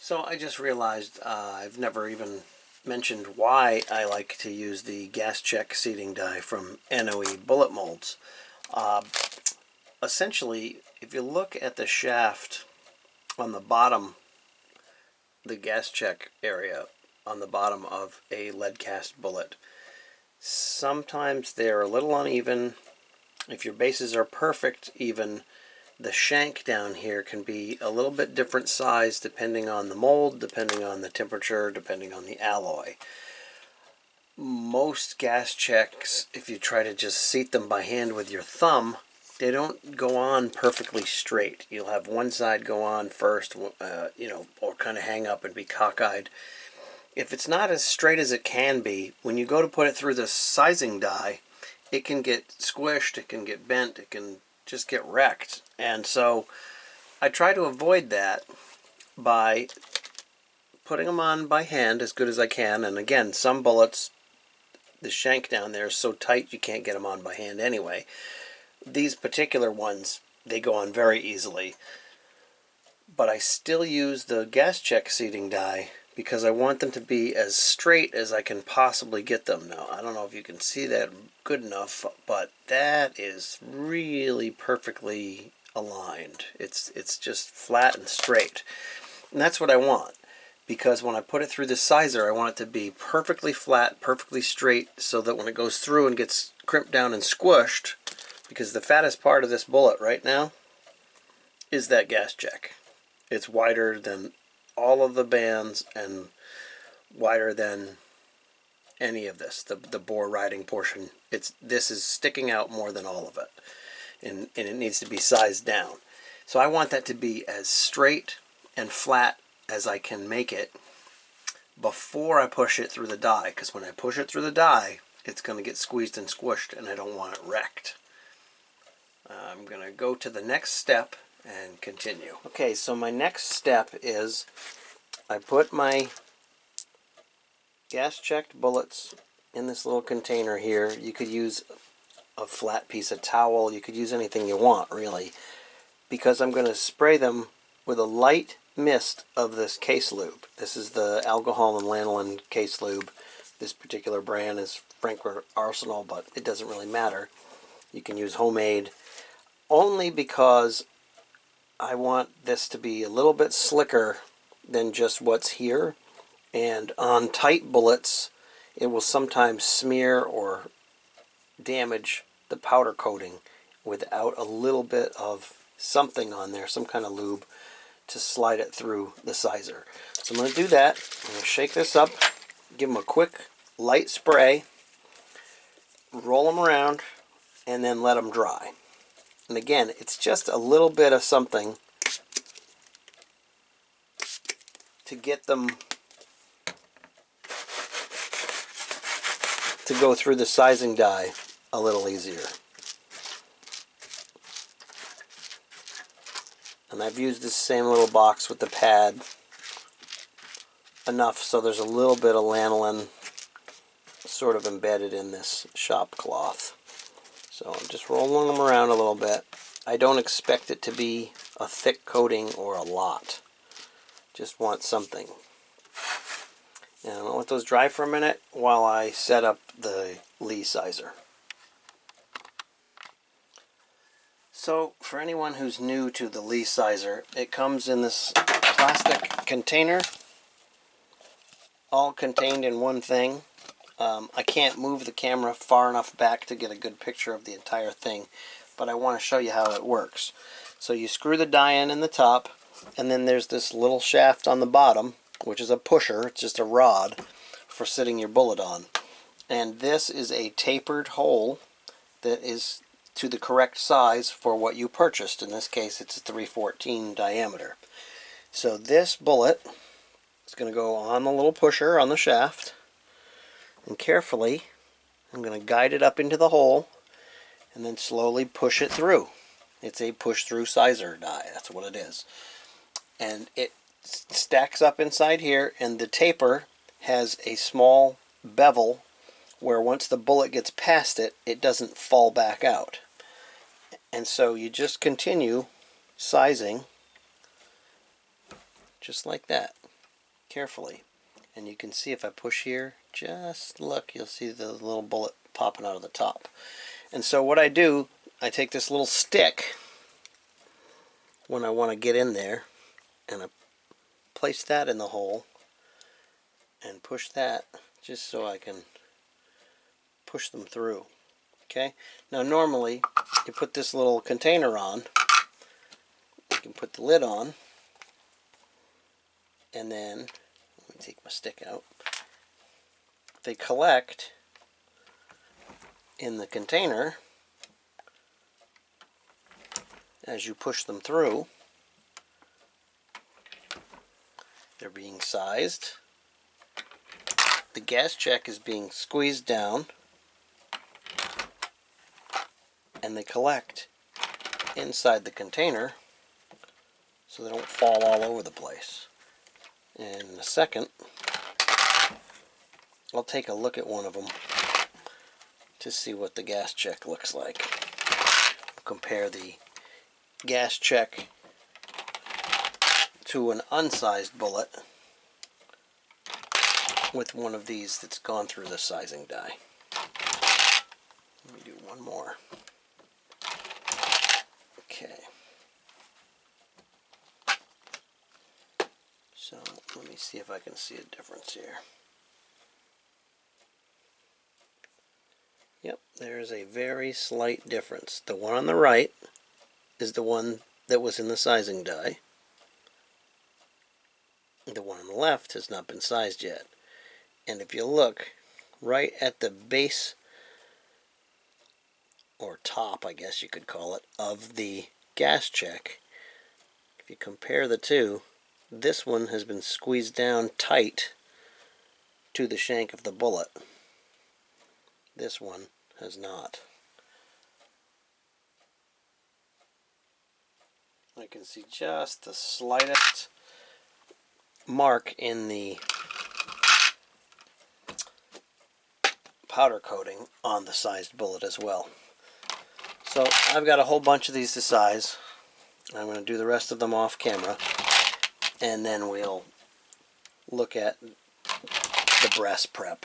So I just realized I've never even mentioned why I like to use the gas check seating die from NOE bullet molds. Essentially, if you look at the shaft on the bottom, the gas check area on the bottom of a lead cast bullet, sometimes they're a little uneven. If your bases are perfect even, the shank down here can be a little bit different size depending on the mold, depending on the temperature, depending on the alloy. Most gas checks, if you try to just seat them by hand with your thumb, they don't go on perfectly straight. You'll have one side go on first, or kind of hang up and be cockeyed. If it's not as straight as it can be, when you go to put it through the sizing die, it can get squished, it can get bent, it can just get wrecked. And so I try to avoid that by putting them on by hand as good as I can. And again, some bullets, the shank down there is so tight you can't get them on by hand anyway. These particular ones, they go on very easily. But I still use the gas check seating die because I want them to be as straight as I can possibly get them. Now, I don't know if you can see that good enough, but that is really perfectly aligned. It's just flat and straight. And that's what I want, because when I put it through the sizer, I want it to be perfectly flat, perfectly straight, so that when it goes through and gets crimped down and squished, because the fattest part of this bullet right now is that gas check. It's wider than all of the bands and wider than any of this, the bore riding portion. This is sticking out more than all of it, and it needs to be sized down. So I want that to be as straight and flat as I can make it before I push it through the die, because when I push it through the die, it's going to get squeezed and squished, and I don't want it wrecked. I'm going to go to the next step and continue. Okay, so my next step is I put my gas checked bullets in this little container here. You could use a flat piece of towel, you could use anything you want really, because I'm going to spray them with a light mist of this case lube. This is the alcohol and lanolin case lube. This particular brand is Frankfurt Arsenal, but it doesn't really matter. You can use homemade, only because I want this to be a little bit slicker than just what's here. And on tight bullets, it will sometimes smear or damage the powder coating without a little bit of something on there, some kind of lube, to slide it through the sizer. So I'm going to do that. I'm going to shake this up, give them a quick light spray, roll them around, and then let them dry. And again, it's just a little bit of something to get them to go through the sizing die a little easier. And I've used this same little box with the pad enough so there's a little bit of lanolin sort of embedded in this shop cloth. So I'm just rolling them around a little bit. I don't expect it to be a thick coating or a lot. Just want something. And I'm going to let those dry for a minute while I set up the Lee sizer. So for anyone who's new to the Lee sizer, it comes in this plastic container, all contained in one thing. I can't move the camera far enough back to get a good picture of the entire thing, but I want to show you how it works. So you screw the die in the top, and then there's this little shaft on the bottom, which is a pusher. It's just a rod for sitting your bullet on. And this is a tapered hole that is to the correct size for what you purchased. In this case, it's a 314 diameter. So this bullet is going to go on the little pusher on the shaft, and carefully I'm going to guide it up into the hole and then slowly push it through. It's a push-through sizer die, that's what it is. And it stacks up inside here, and the taper has a small bevel where once the bullet gets past it, it doesn't fall back out. And so you just continue sizing just like that. carefully. And you can see if I push here, just look, you'll see the little bullet popping out of the top. And so what I do, I take this little stick when I want to get in there, and I place that in the hole and push that just so I can push them through. Okay, now normally you put this little container on, you can put the lid on, and then, let me take my stick out, they collect in the container as you push them through. They're being sized. The gas check is being squeezed down, and they collect inside the container so they don't fall all over the place. And in a second, I'll take a look at one of them to see what the gas check looks like. Compare the gas check to an unsized bullet with one of these that's gone through the sizing die. Let me do one more. Okay. So let me see if I can see a difference here. Yep, there's a very slight difference. The one on the right is the one that was in the sizing die. The one on the left has not been sized yet. And if you look right at the base, or top, I guess you could call it, of the gas check, if you compare the two, this one has been squeezed down tight to the shank of the bullet. This one has not. I can see just the slightest mark in the powder coating on the sized bullet as well. So I've got a whole bunch of these to size. I'm going to do the rest of them off camera, and then we'll look at the brass prep.